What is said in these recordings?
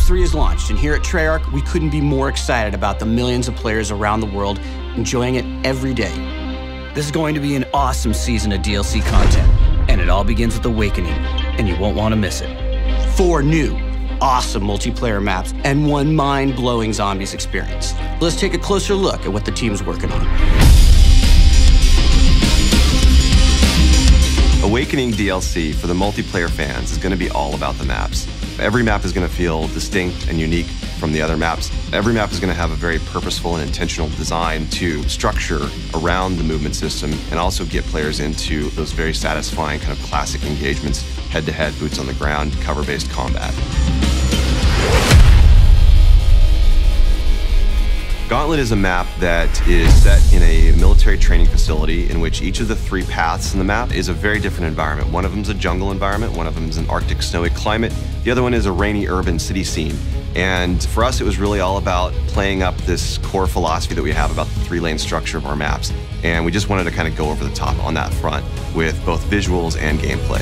3 is launched, and here at Treyarch, we couldn't be more excited about the millions of players around the world enjoying it every day. This is going to be an awesome season of DLC content, and it all begins with Awakening, and you won't want to miss it. 4 new, awesome multiplayer maps, and 1 mind-blowing zombies experience. Let's take a closer look at what the team's working on. Awakening DLC for the multiplayer fans is going to be all about the maps. Every map is going to feel distinct and unique from the other maps. Every map is going to have a very purposeful and intentional design to structure around the movement system and also get players into those very satisfying kind of classic engagements, head-to-head, boots on the ground, cover-based combat. Gauntlet is a map that is set in a military training facility in which each of the 3 paths in the map is a very different environment. One of them is a jungle environment, one of them is an Arctic snowy climate, the other one is a rainy urban city scene. And for us, it was really all about playing up this core philosophy that we have about the 3-lane structure of our maps. And we just wanted to kind of go over the top on that front with both visuals and gameplay.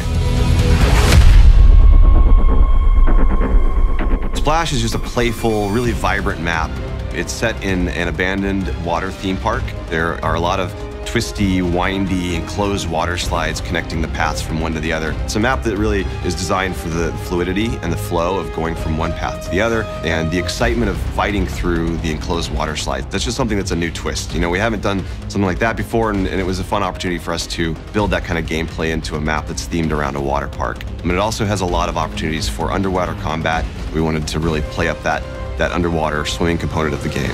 Splash is just a playful, really vibrant map. It's set in an abandoned water theme park. There are a lot of twisty, windy, enclosed water slides connecting the paths from one to the other. It's a map that really is designed for the fluidity and the flow of going from one path to the other and the excitement of fighting through the enclosed water slides. That's just something that's a new twist. You know, we haven't done something like that before, and it was a fun opportunity for us to build that kind of gameplay into a map that's themed around a water park. And it also has a lot of opportunities for underwater combat. We wanted to really play up that underwater swimming component of the game.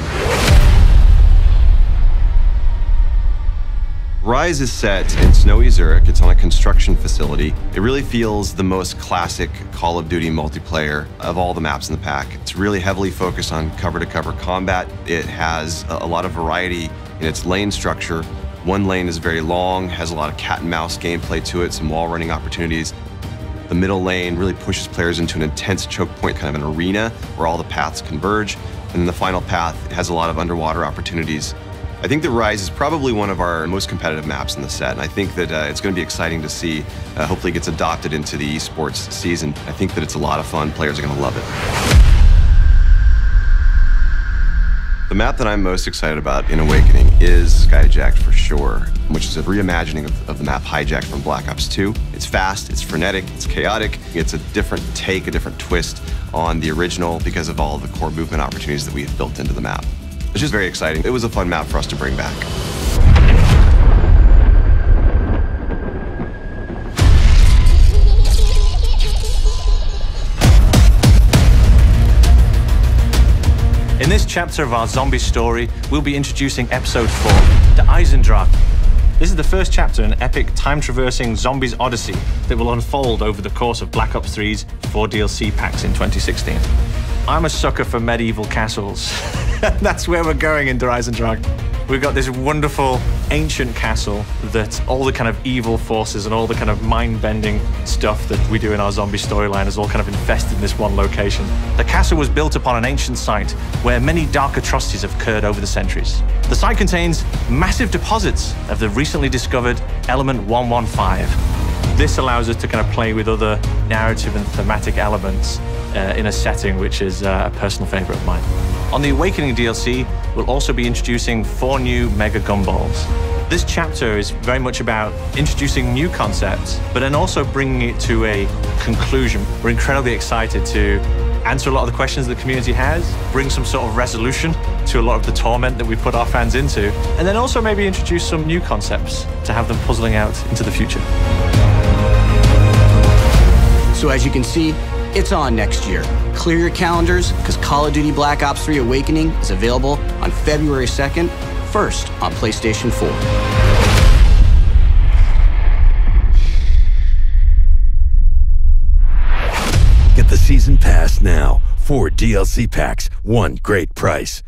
Rise is set in snowy Zurich. It's on a construction facility. It really feels the most classic Call of Duty multiplayer of all the maps in the pack. It's really heavily focused on cover-to-cover combat. It has a lot of variety in its lane structure. One lane is very long, has a lot of cat-and-mouse gameplay to it, some wall-running opportunities. The middle lane really pushes players into an intense choke point, kind of an arena where all the paths converge. And then the final path has a lot of underwater opportunities. I think that Rise is probably one of our most competitive maps in the set, and I think that it's going to be exciting to see. Hopefully it gets adopted into the esports season. I think that it's a lot of fun. Players are going to love it. The map that I'm most excited about in Awakening is Skyjacked for sure, which is a reimagining of the map Hijacked from Black Ops 2. It's fast, it's frenetic, it's chaotic. It's a different take, a different twist on the original because of all the core movement opportunities that we have built into the map. It's just very exciting. It was a fun map for us to bring back. In this chapter of our zombie story, we'll be introducing episode 4, the Eisendrache. This is the first chapter in an epic time-traversing zombies odyssey that will unfold over the course of Black Ops 3's 4 DLC packs in 2016. I'm a sucker for medieval castles. That's where we're going in Der Eisendrache. We've got this wonderful ancient castle that all the kind of evil forces and all the kind of mind-bending stuff that we do in our zombie storyline is all kind of infested in this one location. The castle was built upon an ancient site where many dark atrocities have occurred over the centuries. The site contains massive deposits of the recently discovered element 115. This allows us to kind of play with other narrative and thematic elements in a setting which is a personal favorite of mine. On the Awakening DLC, we'll also be introducing 4 new Mega Gumballs. This chapter is very much about introducing new concepts, but then also bringing it to a conclusion. We're incredibly excited to answer a lot of the questions the community has, bring some sort of resolution to a lot of the torment that we put our fans into, and then also maybe introduce some new concepts to have them puzzling out into the future. So as you can see, it's on next year. Clear your calendars, because Call of Duty Black Ops 3 Awakening is available on February 2nd, first on PlayStation 4. Get the season pass now. 4 DLC packs, 1 great price.